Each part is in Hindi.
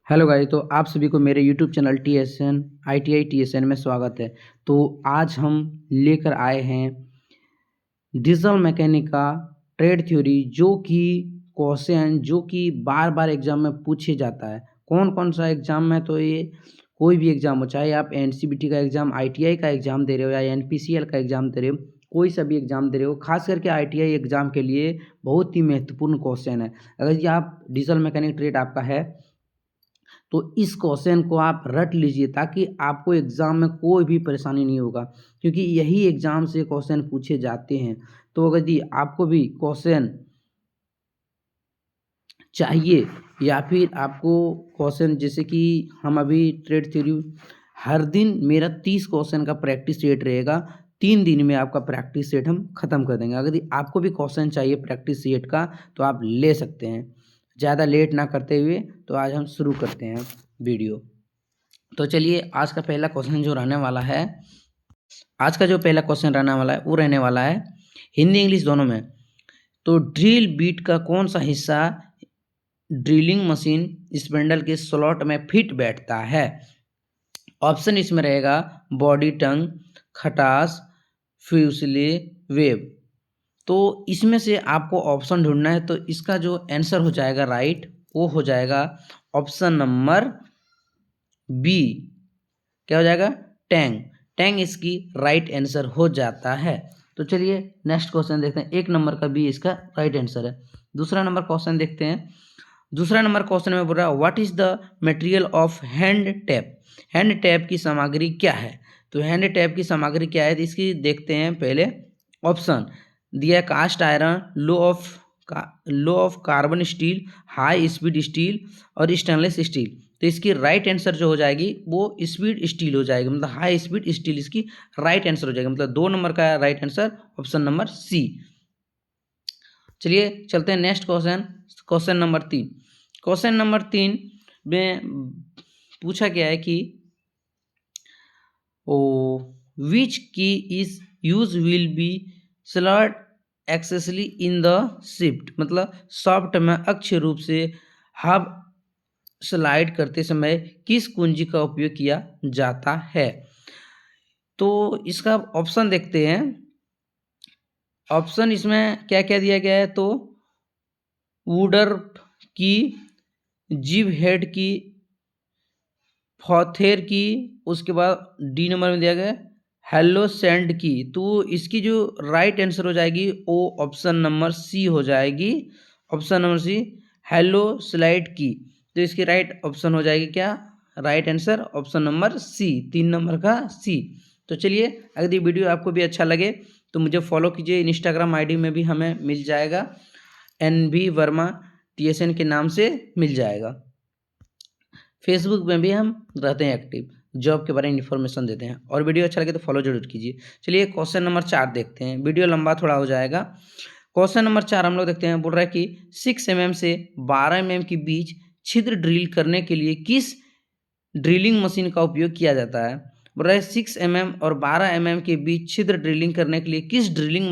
हेलो गाइस, तो आप सभी को मेरे YouTube channel TSN ITI TSN में स्वागत है। तो आज हम लेकर आए हैं डीजल मैकेनिक का ट्रेड थ्योरी, जो कि क्वेश्चन जो कि बार बार एग्जाम में पूछे जाता है। कौन कौन सा एग्जाम में, तो ये कोई भी एग्जाम हो, चाहे आप NCBT का एग्जाम, ITI का एग्जाम दे रहे हो या NPCL का एग्जाम दे रहे हो, कोई सा भी एग्जाम दे रहे हो, खास करके ITI एग्जाम के लिए बहुत ही महत्वपूर्ण क्वेश्चन है। अगर ये आप डीजल मैकेनिक ट्रेड आपका है तो इस क्वेश्चन को आप रट लीजिए, ताकि आपको एग्ज़ाम में कोई भी परेशानी नहीं होगा, क्योंकि यही एग्ज़ाम से क्वेश्चन पूछे जाते हैं। तो अगर यदि आपको भी क्वेश्चन चाहिए, या फिर आपको क्वेश्चन, जैसे कि हम अभी ट्रेड थ्योरी, हर दिन मेरा 30 क्वेश्चन का प्रैक्टिस सेट रहेगा। 3 दिन में आपका प्रैक्टिस सेट हम ख़त्म कर देंगे। अगर आपको भी क्वेश्चन चाहिए प्रैक्टिस सेट का, तो आप ले सकते हैं। ज़्यादा लेट ना करते हुए तो आज हम शुरू करते हैं वीडियो। तो चलिए, आज का पहला क्वेश्चन जो रहने वाला है, आज का जो पहला क्वेश्चन रहने वाला है वो रहने वाला है हिंदी इंग्लिश दोनों में। तो ड्रिल बीट का कौन सा हिस्सा ड्रिलिंग मशीन स्पिंडल के स्लॉट में फिट बैठता है? ऑप्शन इसमें रहेगा बॉडी टंग, खटास, फ्यूसले, वेब। तो इसमें से आपको ऑप्शन ढूंढना है। तो इसका जो आंसर हो जाएगा राइट, वो हो जाएगा ऑप्शन नंबर बी। क्या हो जाएगा? टैंग। टैंग इसकी राइट आंसर हो जाता है। तो चलिए नेक्स्ट क्वेश्चन देखते हैं। 1 नंबर का बी इसका राइट आंसर है। दूसरा नंबर क्वेश्चन देखते हैं। दूसरा नंबर क्वेश्चन में बोल रहा है what is the material of hand tap? Hand tap की सामग्री क्या है? तो हैंड टैप की सामग्री क्या है, तो इसकी देखते हैं पहले। ऑप्शन दिया cast iron, low of carbon steel, high speed steel और स्टेनलेस स्टील। तो इसकी राइट आंसर जो हो जाएगी वो स्पीड स्टील हो जाएगी, मतलब हाई स्पीड स्टील इसकी राइट आंसर हो जाएगी। मतलब 2 नंबर का right answer option number C. चलिए चलते हैं next question, question number 3। Question number 3 में पूछा गया है कि which key is use will be slid axially in the shaft, मतलब सॉफ्ट में अक्षय रूप से हब स्लाइड करते समय किस कुंजी का उपयोग किया जाता है? तो इसका ऑप्शन देखते हैं। ऑप्शन इसमें क्या क्या दिया गया है, तो वुडर की, जिव हेड की, फॉथेर की, उसके बाद डी नंबर में दिया गया हेलो सैंड की। तो इसकी जो राइट आंसर हो जाएगी वो ऑप्शन नंबर सी हो जाएगी। Option number C, hello slide की। तो इसकी राइट ऑप्शन हो जाएगी क्या? Right answer option number C, 3 number का सी। तो चलिए, अगर ये वीडियो आपको भी अच्छा लगे तो मुझे फॉलो कीजिए। इंस्टाग्राम आईडी में भी हमें मिल जाएगा, NV वर्मा TSN के नाम से मिल जाएगा। फेसबुक में भी हम रहते हैं एक्टिव, जॉब के बारे में इन्फॉर्मेशन देते हैं। और वीडियो अच्छा लगे तो फॉलो जरूर कीजिए। चलिए क्वेश्चन नंबर 4 देखते हैं, वीडियो लंबा थोड़ा हो जाएगा। क्वेश्चन नंबर 4 हम लोग देखते हैं। बोल रहा है कि 6 mm से 12 mm के बीच छिद्र ड्रिल करने के लिए किस ड्रिलिंग मशीन का उपयोग किया जाता है? बोल रहा है 6 mm और 12 mm के बीच छिद्र ड्रिलिंग करने के लिए किस ड्रिलिंग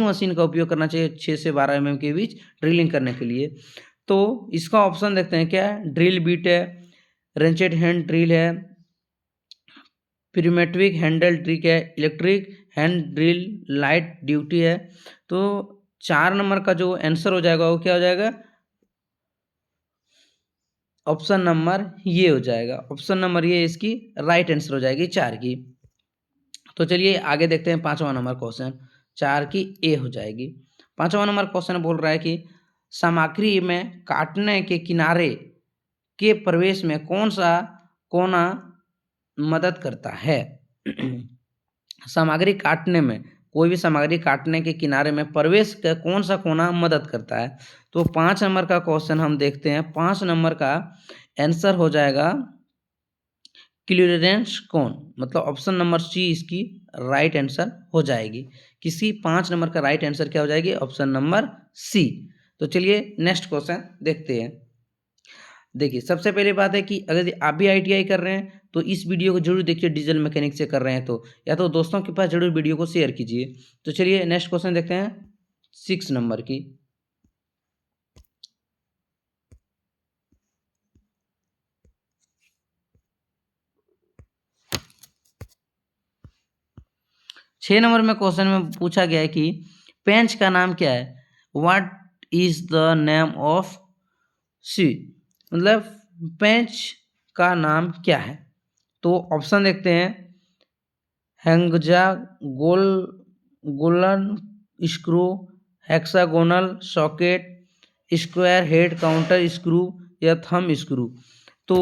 मशीन का उपयोग करना चाहिए 6 से 12 mm के बीच ड्रिलिंग करने के लिए? तो इसका ऑप्शन देखते हैं। क्या है? ड्रिल बीट है, रेंचेड हैंड ड्रिल है, प्रिमेट्रिक हैंडल ड्रिल है, electric hand drill light duty है। तो 4 नंबर का जो आंसर हो जाएगा वो क्या हो जाएगा? ऑप्शन नंबर ये हो जाएगा। ऑप्शन नंबर ये इसकी राइट आंसर हो जाएगी 4 की। तो चलिए आगे देखते हैं 5वां नंबर क्वेश्चन। 4 की ए हो जाएगी। 5वां नंबर क्वेश्चन बोल रहा है कि सामग्री में काटने के किनारे के प्रवेश में कौन सा कोना मदद करता है? सामग्री काटने में, कोई भी सामग्री काटने के किनारे में प्रवेश का कौन सा कोना मदद करता है? तो 5 नंबर का क्वेश्चन हम देखते हैं। 5 नंबर का आंसर हो जाएगा क्लियरेंस कोन, मतलब ऑप्शन नंबर सी इसकी राइट आंसर हो जाएगी। किसी 5 नंबर का राइट आंसर क्या हो जाएगी? Option number C. तो चलिए नेक्स्ट क्वेश्चन देखते हैं। देखिए सबसे पहले बात है कि अगर आप भी ITI कर रहे हैं तो इस वीडियो को जरूर देखिए। डीजल मैकेनिक से कर रहे हैं तो, या तो दोस्तों के पास जरूर वीडियो को शेयर कीजिए। तो चलिए नेक्स्ट क्वेश्चन देखते हैं 6 नंबर की। 6 नंबर में क्वेश्चन में पूछा गया है कि पेंच का नाम क्या है, what is the name of C, मतलब पेंच का नाम क्या है। तो ऑप्शन देखते हैं, हैंगजा, गोल गोलन screw, hexagonal socket, square head counter screw या थंब स्क्रू। तो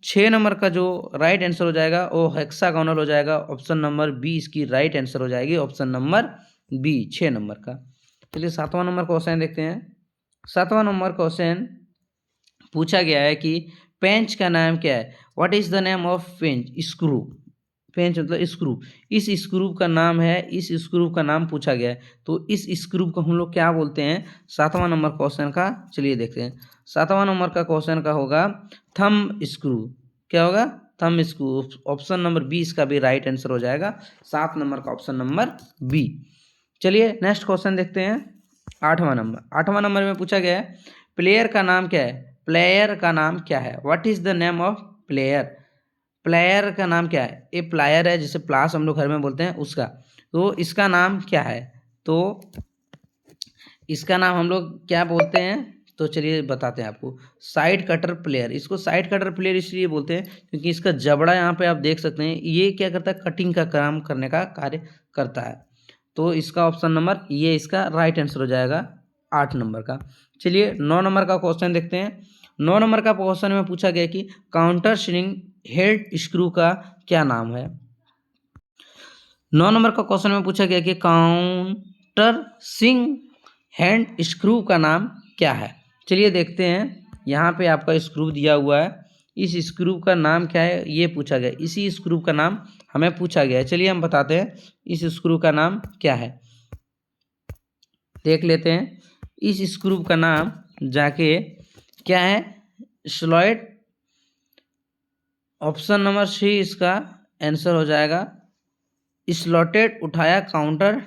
6 नंबर का जो राइट आंसर हो जाएगा वो हेक्सागोनल हो जाएगा। ऑप्शन नंबर बी इसकी राइट आंसर हो जाएगी, ऑप्शन नंबर बी 6 नंबर का। चलिए 7वां नंबर क्वेश्चन देखते हैं। 7वां नंबर क्वेश्चन पूछा गया है कि पेंच का नाम क्या है, what is the name of पेंच, स्क्रू, पेंच मतलब स्क्रू, इस स्क्रू का नाम है, इस स्क्रू का नाम पूछा गया है। तो इस स्क्रू को हम लोग क्या बोलते हैं 7वां नंबर क्वेश्चन का, चलिए देखते हैं। 7वां नंबर का क्वेश्चन का होगा थंब स्क्रू। क्या होगा, thumb screw. Option number B इसका भी राइट आंसर हो जाएगा, 7 नंबर का ऑप्शन नंबर बी। चलिए नेक्स्ट क्वेश्चन देखते हैं। 8वां नंबर, 8वां नंबर में पूछा गया है प्लेयर का नाम क्या है, प्लेयर का नाम क्या है, what is the name of player, player का नाम क्या है। ये प्लायर है जिसे प्लास हम लोग घर में बोलते हैं उसका, तो इसका नाम क्या है। तो इसका नाम हम लोग क्या बोलते हैं, तो चलिए बताते हैं आपको, साइड कटर प्लेयर। इसको साइड कटर प्लेयर इसलिए बोलते हैं क्योंकि इसका जबड़ा यहाँ पे आप देख सकते हैं, ये क्या करता है, कटिंग का काम करने का कार्य करता है। तो इसका ऑप्शन नंबर ये इसका राइट आंसर हो जाएगा 8 नंबर का। चलिए 9 नंबर का क्वेश्चन देखते हैं। 9 नंबर का क्वेश्चन में पूछा गया कि काउंटर स्विंग हेड स्क्रू का क्या नाम है। 9 नंबर का क्वेश्चन में पूछा गया कि काउंटर स्विंग हैंड स्क्रू का नाम क्या है। चलिए देखते हैं, यहाँ पे आपका स्क्रू दिया हुआ है, इस स्क्रू का नाम क्या है ये पूछा गया, इसी स्क्रू का नाम हमें पूछा गया है। चलिए हम बताते हैं इस स्क्रू का नाम क्या है, देख लेते हैं। इस स्क्रू का नाम जाके क्या है, स्लॉइड। ऑप्शन नंबर सी इसका आंसर हो जाएगा, स्लॉटेड उठाया काउंटर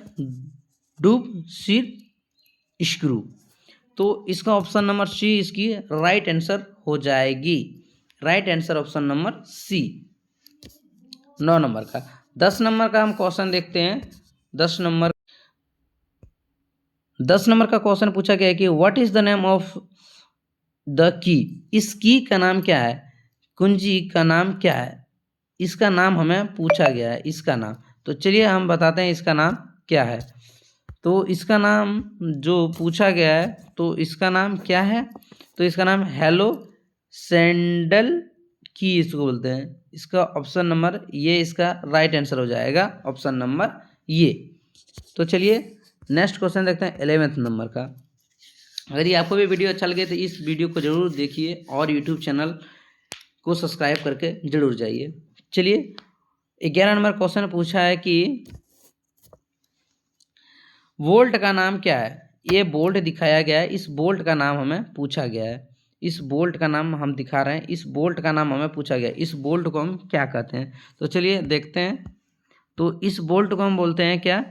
डूब सिर स्क्रू। तो इसका ऑप्शन नंबर सी इसकी राइट आंसर हो जाएगी, right answer option number C 9 number का। 10 नंबर का हम क्वेश्चन देखते हैं। 10 नंबर का क्वेश्चन पूछा गया है कि what is the name of the key, इस की का नाम क्या है, कुंजी का नाम क्या है, इसका नाम हमें पूछा गया है, इसका नाम। तो चलिए हम बताते हैं इसका नाम क्या है। तो इसका नाम जो पूछा गया है, तो इसका नाम क्या है, तो इसका नाम हेलो सैंडल की इसको बोलते हैं। इसका ऑप्शन नंबर ये इसका राइट आंसर हो जाएगा, ऑप्शन नंबर ये। तो चलिए नेक्स्ट क्वेश्चन देखते हैं 11वें नंबर का। अगर ये आपको भी वीडियो अच्छा लगे तो इस वीडियो को ज़रूर देखिए और यूट्यूब चैनल को सब्सक्राइब करके जरूर जाइए। चलिए 11 नंबर क्वेश्चन पूछा है कि बोल्ट का नाम क्या है। ये बोल्ट दिखाया गया है, इस बोल्ट का नाम हमें पूछा गया है, इस बोल्ट का नाम हम दिखा रहे हैं, इस बोल्ट का नाम हमें पूछा गया है, इस बोल्ट को हम क्या कहते हैं। तो चलिए देखते हैं। तो इस बोल्ट को हम बोलते हैं क्या,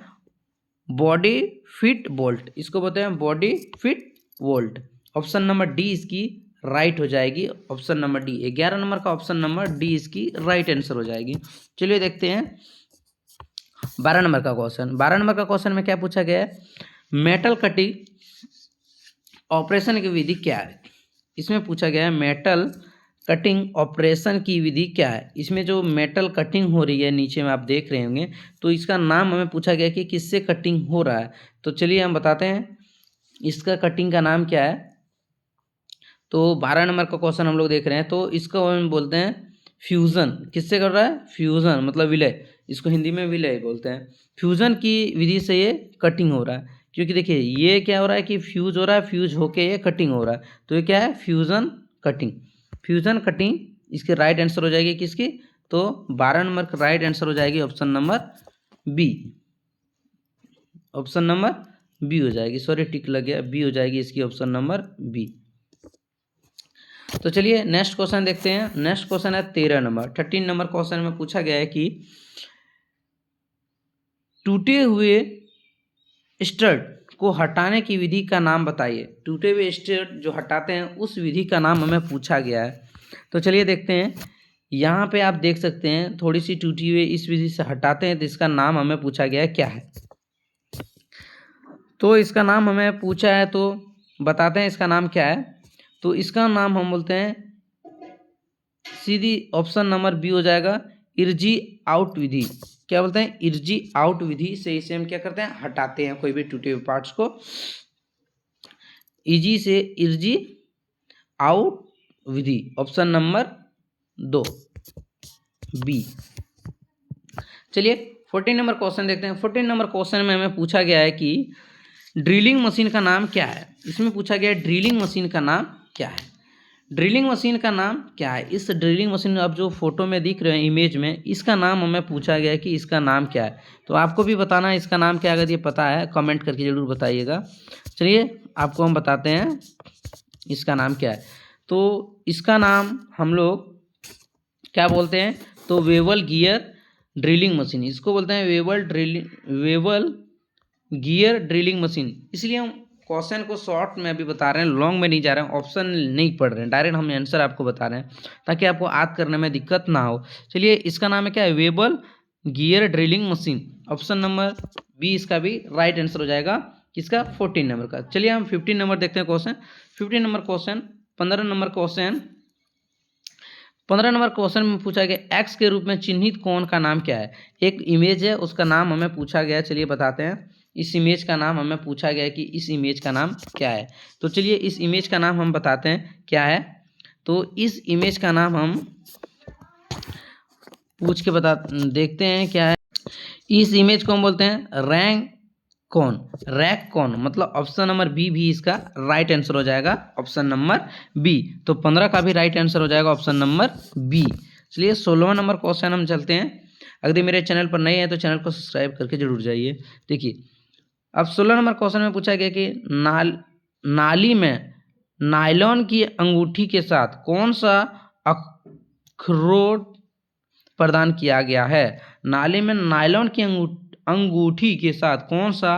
बॉडी फिट बोल्ट, इसको बोलते हैं body fit bolt. Option number D इसकी राइट हो जाएगी, ऑप्शन नंबर डी। 11 नंबर का ऑप्शन नंबर डी इसकी राइट आंसर हो जाएगी। चलिए देखते हैं 12 नंबर का क्वेश्चन। 12 नंबर का क्वेश्चन में क्या पूछा गया है, मेटल कटिंग ऑपरेशन की विधि क्या है। इसमें पूछा गया है मेटल कटिंग ऑपरेशन की विधि क्या है। इसमें जो मेटल कटिंग हो रही है नीचे में आप देख रहे होंगे, तो इसका नाम हमें पूछा गया कि किससे कटिंग हो रहा है। तो चलिए हम बताते हैं इसका कटिंग का नाम क्या है। तो 12 नंबर का क्वेश्चन हम लोग देख रहे हैं, तो इसको हम बोलते हैं फ्यूज़न। किससे कर रहा है, फ्यूज़न मतलब विलय, इसको हिंदी में विलय बोलते हैं। फ्यूज़न की विधि से ये कटिंग हो रहा है, क्योंकि देखिए ये क्या हो रहा है कि फ्यूज हो रहा है, फ्यूज होके ये कटिंग हो रहा है, तो ये क्या है, फ्यूज़न कटिंग। फ्यूज़न कटिंग इसकी राइट आंसर हो जाएगी किसकी, तो 12 नंबर का राइट आंसर हो जाएगी option number B, option number B हो जाएगी, सॉरी टिक लग गया, बी हो जाएगी इसकी ऑप्शन नंबर बी। तो चलिए नेक्स्ट क्वेश्चन देखते हैं। नेक्स्ट क्वेश्चन है 13 नंबर। 13 नंबर क्वेश्चन में पूछा गया है कि टूटे हुए स्टड को हटाने की विधि का नाम बताइए। टूटे हुए स्टड जो हटाते हैं उस विधि का नाम हमें पूछा गया है। तो चलिए देखते हैं यहाँ पे आप देख सकते हैं थोड़ी सी टूटी हुई, इस विधि से हटाते हैं तो इसका नाम हमें पूछा गया है क्या है। तो इसका नाम हमें पूछा है तो बताते हैं इसका नाम क्या है। तो इसका नाम हम बोलते हैं, सीधी ऑप्शन नंबर बी हो जाएगा, इर्जी आउट विधि। क्या बोलते हैं? इर्जी आउट विधि से इसे हम क्या करते हैं, हटाते हैं कोई भी टूटे हुए पार्ट्स को। इजी से इर्जी आउट विधि, ऑप्शन नंबर 2 बी। चलिए 14 नंबर क्वेश्चन देखते हैं। 14 नंबर क्वेश्चन में हमें पूछा गया है कि ड्रिलिंग मशीन का नाम क्या है। इसमें पूछा गया है ड्रिलिंग मशीन का नाम क्या है। ड्रिलिंग मशीन का नाम क्या है। इस ड्रिलिंग मशीन अब जो फोटो में दिख रहे हैं इमेज में, इसका नाम हमें पूछा गया है कि इसका नाम क्या है। तो आपको भी बताना है इसका नाम क्या है। अगर ये पता है कमेंट करके ज़रूर बताइएगा। चलिए आपको हम बताते हैं इसका नाम क्या है। तो इसका नाम हम लोग क्या बोलते हैं, तो वेवल गियर ड्रिलिंग मशीन, इसको बोलते हैं वेवल गियर ड्रिलिंग मशीन। इसलिए हम क्वेश्चन को शॉर्ट में अभी बता रहे हैं, लॉन्ग में नहीं जा रहे हैं, ऑप्शन नहीं पढ़ रहे हैं, डायरेक्ट हम आंसर आपको बता रहे हैं ताकि आपको याद करने में दिक्कत ना हो। चलिए इसका नाम है क्या है, bevel gear drilling machine. Option number B इसका भी राइट आंसर हो जाएगा, किसका, 14 नंबर का। चलिए हम 15 नंबर देखते हैं question. 15 number question 15 number question 15 number question में पूछा गया एक्स के रूप में चिन्हित कोण का नाम क्या है। एक इमेज है, उसका नाम हमें पूछा गया है। चलिए बताते हैं, इस इमेज का नाम हमें पूछा गया है कि इस इमेज का नाम क्या है। तो चलिए इस इमेज का नाम हम बताते हैं क्या है। तो इस इमेज का नाम हम पूछ के देखते हैं क्या है। इस इमेज को हम बोलते हैं रैक कौन, मतलब ऑप्शन नंबर बी भी इसका राइट आंसर हो जाएगा, ऑप्शन नंबर बी। तो 15 का भी राइट आंसर हो जाएगा ऑप्शन नंबर बी। चलिए 16वां नंबर क्वेश्चन हम चलते हैं। अगर मेरे चैनल पर नए हैं तो चैनल को सब्सक्राइब करके जरूर जाइए। देखिए अब 16 नंबर क्वेश्चन में पूछा गया कि नाली में नायलॉन की अंगूठी के साथ कौन सा अखरोट प्रदान किया गया है। नाली में नायलॉन की अंगूठी के साथ कौन सा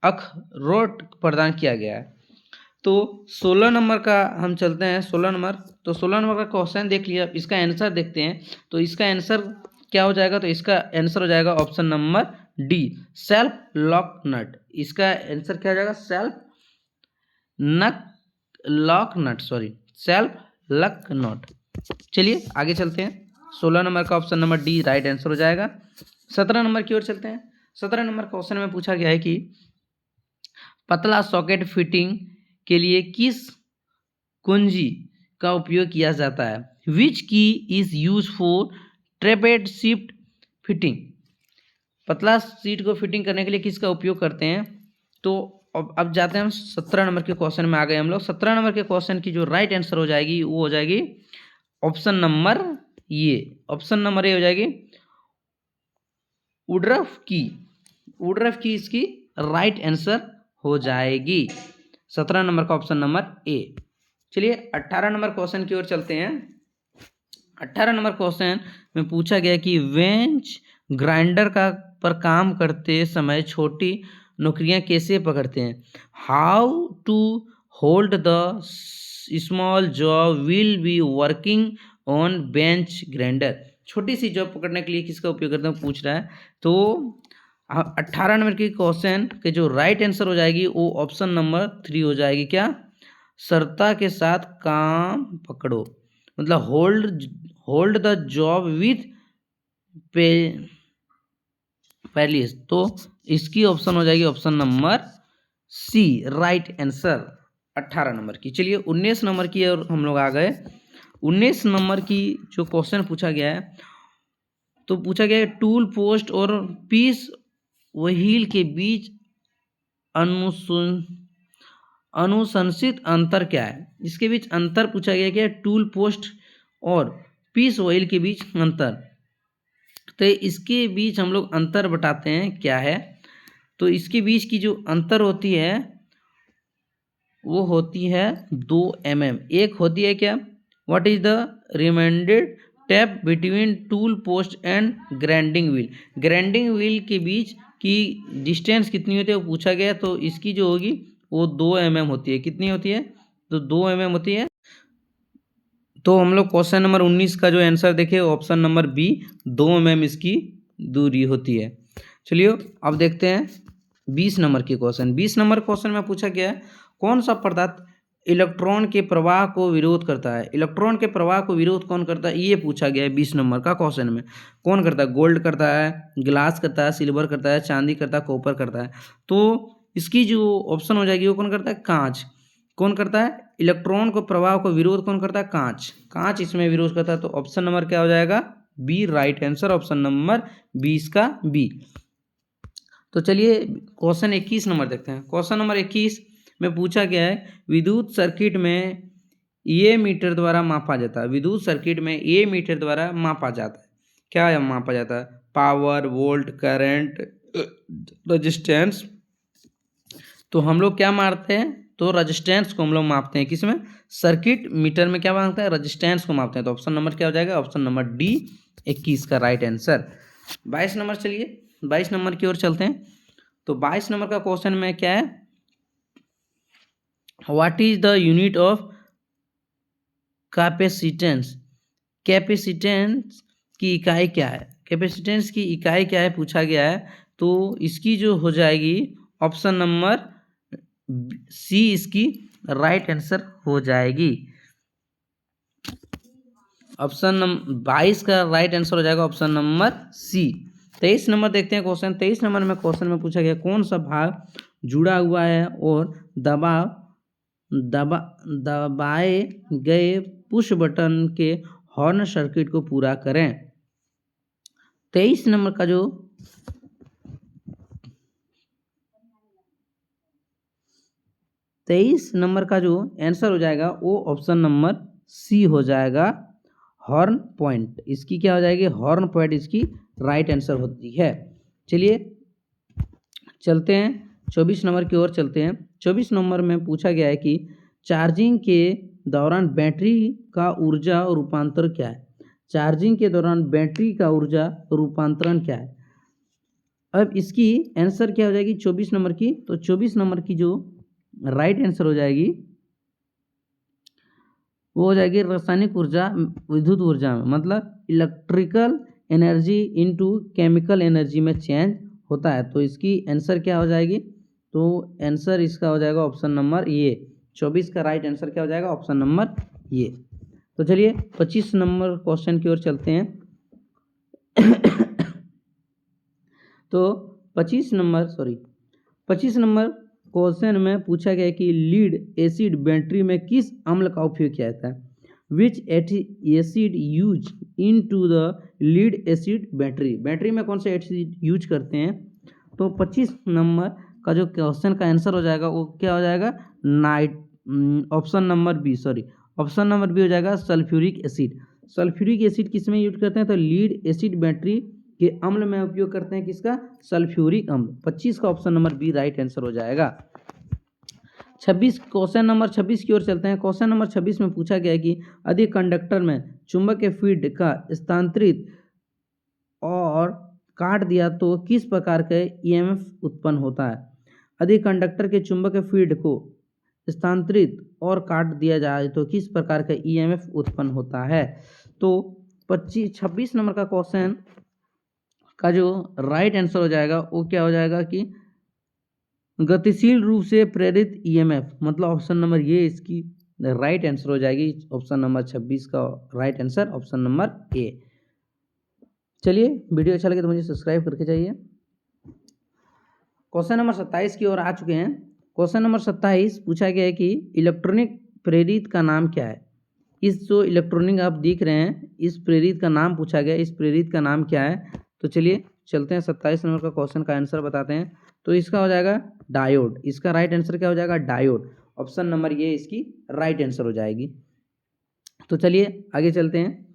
अखरोट प्रदान किया गया है। तो 16 नंबर का हम चलते हैं। 16 नंबर, तो 16 नंबर का क्वेश्चन देख लिया, इसका आंसर देखते हैं। तो इसका आंसर क्या हो जाएगा, तो इसका आंसर हो जाएगा option number D, self lock nut. इसका आंसर क्या हो जाएगा, सेल्फ लक नट। चलिए आगे चलते हैं। 16 नंबर का option number D right answer हो जाएगा। 17 नंबर की ओर चलते हैं। 17 नंबर क्वेश्चन में पूछा गया है कि पतला सॉकेट फिटिंग के लिए किस कुंजी का उपयोग किया जाता है। Which key is use for tapered shaft fitting. पतला सीट को फिटिंग करने के लिए किसका उपयोग करते हैं। तो अब जाते हैं हम 17 नंबर के क्वेश्चन में आ गए हम लोग। 17 नंबर के क्वेश्चन की जो राइट आंसर हो जाएगी वो हो जाएगी ऑप्शन नंबर ये, ऑप्शन नंबर ए हो जाएगी वुडरफ की इसकी राइट आंसर हो जाएगी। 17 नंबर का ऑप्शन नंबर ए। चलिए 18 नंबर क्वेश्चन की ओर चलते हैं। 18 नंबर क्वेश्चन में पूछा गया कि वेंच ग्राइंडर पर काम करते समय छोटी नौकरियां कैसे पकड़ते हैं। How to hold the small job will be working on bench grinder. छोटी सी जॉब पकड़ने के लिए किसका उपयोग करते हैं पूछ रहा है। तो 18 नंबर के क्वेश्चन के जो राइट आंसर हो जाएगी वो ऑप्शन नंबर 3 हो जाएगी, क्या, सरता के साथ काम पकड़ो, मतलब hold the job with pliers. तो इसकी ऑप्शन हो जाएगी option number C right answer 18 number की। चलिए 19 नंबर की और हम लोग आ गए। 19 नंबर की जो क्वेश्चन पूछा गया है, तो पूछा गया है टूल पोस्ट और पीस व्हील के बीच अनुशंसित अंतर क्या है। इसके बीच अंतर पूछा गया क्या है, टूल पोस्ट और पीस व्हील के बीच अंतर। तो इसके बीच हम लोग अंतर बताते हैं क्या है। तो इसके बीच की जो अंतर होती है वो होती है 2 mm। एक होती है क्या, what is the recommended tap between tool post and grinding wheel. Grinding wheel के बीच की डिस्टेंस कितनी होती है वो पूछा गया। तो इसकी जो होगी वो 2 mm होती है। कितनी होती है, तो 2 mm होती है। तो हम लोग क्वेश्चन नंबर 19 का जो आंसर देखे ऑप्शन नंबर बी 2 mm इसकी दूरी होती है। चलिए अब देखते हैं 20 नंबर की क्वेश्चन। 20 नंबर क्वेश्चन में पूछा गया है कौन सा पदार्थ इलेक्ट्रॉन के प्रवाह को विरोध करता है। इलेक्ट्रॉन के प्रवाह को विरोध कौन करता है ये पूछा गया है 20 नंबर का क्वेश्चन में। कौन करता है? गोल्ड करता है, ग्लास करता है, सिल्वर करता है, चांदी करता है, कॉपर करता है। तो इसकी जो ऑप्शन हो जाएगी वो कौन करता है? कांच। कौन करता है? इलेक्ट्रॉन को प्रवाह को विरोध कौन करता है? कांच। कांच इसमें विरोध करता है। तो ऑप्शन नंबर क्या हो जाएगा? B right answer, option number 20 का बी। तो चलिए क्वेश्चन 21 नंबर देखते हैं। क्वेश्चन नंबर 21 में पूछा गया है विद्युत सर्किट में ये मीटर द्वारा मापा जाता है। विद्युत सर्किट में ये मीटर द्वारा मापा जाता है। क्या मापा जाता है? Power, volt, current, resistance. तो हम लोग क्या मारते हैं? तो रेजिस्टेंस को हम लोग मापते हैं। किसमें? सर्किट मीटर में क्या मापते हैं? रेजिस्टेंस को मापते हैं। तो ऑप्शन नंबर क्या हो जाएगा? ऑप्शन नंबर डी 21 का राइट आंसर। 22 नंबर, चलिए 22 नंबर की ओर चलते हैं। तो 22 नंबर का क्वेश्चन में क्या है? What is the unit of capacitance. Capacitance की इकाई क्या है? कैपेसिटेंस की इकाई क्या है पूछा गया है। तो इसकी जो हो जाएगी ऑप्शन नंबर सी इसकी राइट आंसर हो जाएगी। ऑप्शन नंबर 22 का राइट आंसर हो जाएगा ऑप्शन नंबर सी। 23 नंबर देखते हैं क्वेश्चन। 23 नंबर में क्वेश्चन में पूछा गया कौन सा भाग जुड़ा हुआ है और दबाए गए पुश बटन के हॉर्न सर्किट को पूरा करें। 23 नंबर का जो आंसर हो जाएगा वो ऑप्शन नंबर सी हो जाएगा, हॉर्न पॉइंट। इसकी क्या हो जाएगी? हॉर्न पॉइंट इसकी राइट आंसर होती है। चलिए चलते हैं 24 नंबर की ओर चलते हैं। 24 नंबर में पूछा गया है कि चार्जिंग के दौरान बैटरी का ऊर्जा रूपांतर क्या है। चार्जिंग के दौरान बैटरी का ऊर्जा रूपांतरण क्या है? अब इसकी आंसर क्या हो जाएगी 24 नंबर की? तो 24 नंबर की जो राइट आंसर हो जाएगी वो हो जाएगी रासायनिक ऊर्जा विद्युत ऊर्जा में, मतलब electrical energy into chemical energy में चेंज होता है। तो इसकी आंसर क्या हो जाएगी? तो आंसर इसका हो जाएगा ऑप्शन नंबर ये। 24 का राइट आंसर क्या हो जाएगा? ऑप्शन नंबर ये। तो चलिए 25 नंबर क्वेश्चन की ओर चलते हैं। तो 25 नंबर क्वेश्चन में पूछा गया कि लीड एसिड बैटरी में किस अम्ल का उपयोग किया जाता है। Which acid use in to the lead acid battery. Battery में कौन सा एसिड यूज करते हैं? तो 25 नंबर का जो क्वेश्चन का आंसर हो जाएगा वो क्या हो जाएगा? ऑप्शन नंबर बी हो जाएगा सल्फ्यूरिक एसिड। सल्फ्यूरिक एसिड किस में यूज करते हैं? तो लीड एसिड बैटरी के अम्ल में उपयोग करते हैं। किसका? सल्फ्यूरिक अम्ल। 25 का option number B right answer हो जाएगा। 26 क्वेश्चन नंबर 26 की ओर चलते हैं। क्वेश्चन नंबर 26 में पूछा गया है कि अधिक कंडक्टर में चुंबकीय फील्ड का स्थानांतरित और काट दिया तो किस प्रकार का ईएमएफ उत्पन्न होता है। अधिक कंडक्टर के चुंबकीय फील्ड को स्थानांतरित और काट दिया जाए तो किस प्रकार का ईएमएफ उत्पन्न होता है। तो 26 नंबर का क्वेश्चन का जो राइट आंसर हो जाएगा वो क्या हो जाएगा कि गतिशील रूप से प्रेरित ईएमएफ, मतलब ऑप्शन नंबर ये इसकी राइट आंसर हो जाएगी। ऑप्शन नंबर 26 का right answer option number A. चलिए वीडियो अच्छा लगे तो मुझे सब्सक्राइब करके जाइए। क्वेश्चन नंबर 27 की ओर आ चुके हैं। क्वेश्चन नंबर 27 पूछा गया है कि इलेक्ट्रॉनिक प्रेरित का नाम क्या है। इस जो इलेक्ट्रॉनिक आप देख रहे हैं इस प्रेरित का नाम पूछा गया, इस प्रेरित का नाम क्या है। तो चलिए चलते हैं 27 नंबर का क्वेश्चन का आंसर बताते हैं। तो इसका हो जाएगा डायोड। इसका राइट आंसर क्या हो जाएगा? डायोड। ऑप्शन नंबर ये इसकी राइट आंसर हो जाएगी। तो चलिए आगे चलते हैं।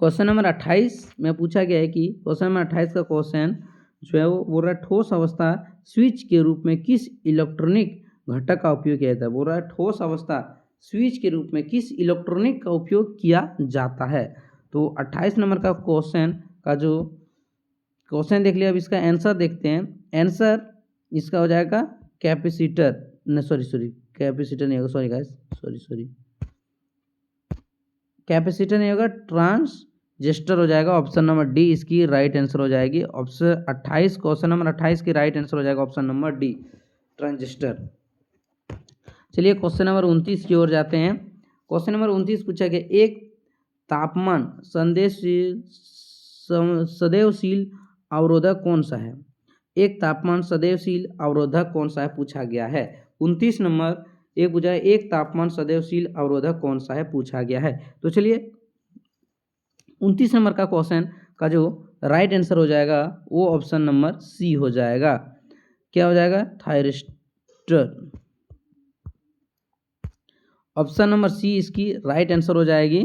क्वेश्चन नंबर 28 में पूछा गया है कि क्वेश्चन नंबर 28 का क्वेश्चन जो है वो बोल रहा है ठोस अवस्था स्विच के रूप में किस इलेक्ट्रॉनिक घटक का उपयोग किया जाता है। बोल रहा है ठोस अवस्था स्विच के रूप में किस इलेक्ट्रॉनिक का उपयोग किया जाता है। तो 28 नंबर का क्वेश्चन का जो क्वेश्चन देख लिया, अब इसका आंसर देखते हैं। आंसर इसका हो जाएगा कैपेसिटर, कैपेसिटर नहीं होगा, सॉरी गाइस, सॉरी, कैपेसिटर नहीं होगा, ट्रांजिस्टर हो जाएगा। ऑप्शन नंबर डी इसकी राइट आंसर हो जाएगी। ऑप्शन 28, क्वेश्चन नंबर 28 की राइट आंसर हो जाएगा ऑप्शन नंबर डी, ट्रांजिस्टर। चलिए क्वेश्चन नंबर 29 की ओर जाते हैं। क्वेश्चन नंबर 29 पूछा गया, एक तापमान सदैवशील अवरोधक कौन सा है? एक तापमान सदैवशील अवरोधक कौन सा है पूछा गया है। 29 नंबर एक पूछा है, एक तापमान सदैवशील अवरोधक कौन सा है पूछा गया है। तो चलिए 29 नंबर का क्वेश्चन का जो राइट आंसर हो जाएगा वो ऑप्शन नंबर सी हो जाएगा। क्या हो जाएगा? थायरिस्टर। ऑप्शन नंबर सी इसकी राइट आंसर हो जाएगी,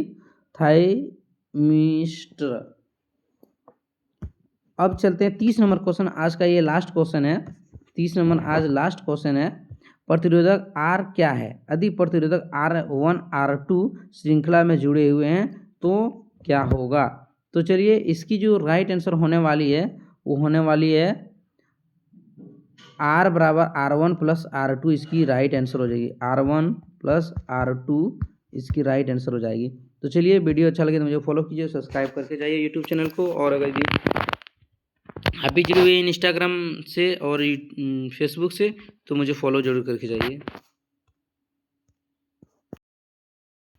थाइमिस्टर। अब चलते हैं 30 नंबर क्वेश्चन, आज का ये लास्ट क्वेश्चन है। 30 नंबर आज लास्ट क्वेश्चन है। प्रतिरोधक R क्या है? यदि प्रतिरोधक R1 R2 श्रृंखला में जुड़े हुए हैं तो क्या होगा? तो चलिए इसकी जो राइट आंसर होने वाली है वो होने वाली है R बराबर R1 प्लस R2 इसकी राइट आंसर हो जाएगी। R1 प्लस R2 इसकी राइट आंसर हो जाएगी। तो चलिए वीडियो अच्छा लगे तो मुझे फॉलो कीजिए, सब्सक्राइब करके जाइए यूट्यूब चैनल को। और अगर आप भी जुड़े हुए इंस्टाग्राम से और फेसबुक से तो मुझे फॉलो जरूर करके जाइए।